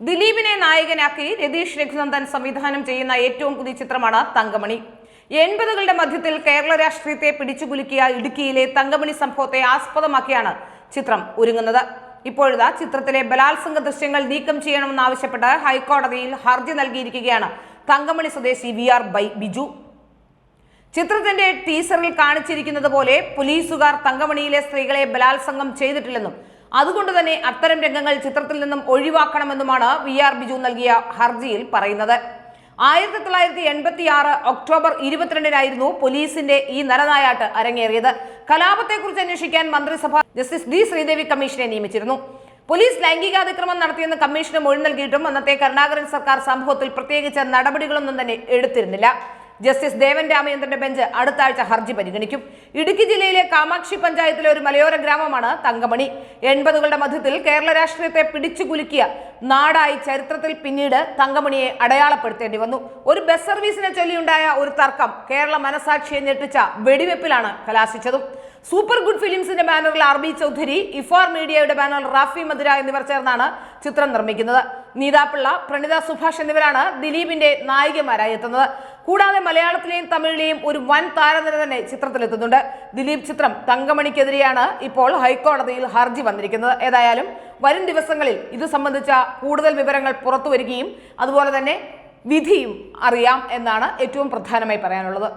ദിലീപിനെ നായകനാക്കി രതീഷ് രഘുനന്ദൻ സംവിധാനം ചെയ്യുന്ന ഏറ്റവും പുതിയ ചിത്രമാണ് തങ്കമണി. 80കളുടെ മധ്യത്തിൽ കേരള രാഷ്ട്രീയത്തെ പിടിച്ചുകുലുക്കിയ ഇടുക്കിയിലെ തങ്കമണി സംഭവത്തെ ആസ്പദമാക്കിയാണ് ചിത്രം ഒരുങ്ങുന്നത്. ഇപ്പോഴത്തെ ചിത്രത്തിലെ ബലാത്സംഗ ദൃശ്യങ്ങൾ നീക്കം ചെയ്യണമെന്നാവശ്യപ്പെട്ട് ഹൈക്കോടതിയിൽ ഹർജി നൽകിയിരിക്കുകയാണ് തങ്കമണി സ്വദേശി VR ബിജു. ചിത്രത്തിന്റെ ടീസറിൽ കാണിച്ചിരിക്കുന്നത് പോലെ പോലീസുകാർ തങ്കമണിയിലെ സ്ത്രീകളെ ബലാത്സംഗം ചെയ്തിട്ടില്ലെന്നും അതുകൊണ്ട് തന്നെ അത്തരം രംഗങ്ങൾ ചിത്രത്തിൽ നിന്നും ഒഴിവാക്കണമെന്നുമാണ് VR ബിജു നൽകിയ ഹർജിയിൽ പറയുന്നത്. 1986 ഒക്ടോബർ 22-നായിരുന്നു പോലീസിന്റെ ഈ നരനായാട്ട് അരങ്ങേറിയത്. കലാപത്തെക്കുറിച്ച് അന്വേഷിക്കാൻ മന്ത്രിസഭ ജസ്റ്റിസ് D ശ്രീദേവി കമ്മീഷനെ നിയമിച്ചിരുന്നു. പോലീസ് ലൈംഗികാതിക്രമം നടത്തിയെന്ന് കമ്മീഷന് മൊഴി നൽകിയിട്ടും അന്നത്തെ കരുണാകരൻ സർക്കാർ സംഭവത്തിൽ പ്രത്യേകിച്ച് നടപടികളൊന്നും തന്നെ എടുത്തിരുന്നില്ല. ജസ്റ്റിസ് ദേവൻ രാമചന്ദ്രന്റെ ബെഞ്ച് അടുത്ത ആഴ്ച ഹർജി പരിഗണിക്കും. ഇടുക്കി ജില്ലയിലെ കാമാക്ഷി പഞ്ചായത്തിലെ ഒരു മലയോര ഗ്രാമമാണ് തങ്കമണി. 80കളുടെ മധ്യത്തിൽ കേരള രാഷ്ട്രീയത്തെ പിടിച്ചുകുലുക്കിയ നാടായി ചരിത്രത്തിൽ പിന്നീട് തങ്കമണിയെ അടയാളപ്പെടുത്തേണ്ടി വന്നു. ഒരു ബസ് സർവീസിനെ ചൊല്ലിയുണ്ടായ ഒരു തർക്കം കേരള മനസാക്ഷിയെ ഞെട്ടിച്ച വെടിവെപ്പിലാണ് കലാശിച്ചതും. സൂപ്പർ ഗുഡ് ഫിലിംസിന്റെ ബാനറിൽ RB ചൗധരി, ഇഫാർ മീഡിയയുടെ ബാനറിൽ റാഫി മധുര എന്നിവർ ചേർന്നാണ് ചിത്രം നിർമ്മിക്കുന്നത്. നീതാപിള്ള, പ്രണിത സുഭാഷ് എന്നിവരാണ് ദിലീപിന്റെ നായികമാരായി എത്തുന്നത്. കൂടാതെ മലയാളത്തിലെയും തമിഴിലെയും ഒരു വൻ താരനിര തന്നെ ചിത്രത്തിലെത്തുന്നുണ്ട്. ദിലീപ് ചിത്രം തങ്കമണിക്കെതിരെയാണ് ഇപ്പോൾ ഹൈക്കോടതിയിൽ ഹർജി വന്നിരിക്കുന്നത്. ഏതായാലും വരും ദിവസങ്ങളിൽ ഇത് സംബന്ധിച്ച കൂടുതൽ വിവരങ്ങൾ പുറത്തു വരികയും അതുപോലെ തന്നെ വിധിയും അറിയാം എന്നാണ് ഏറ്റവും പ്രധാനമായി പറയാനുള്ളത്.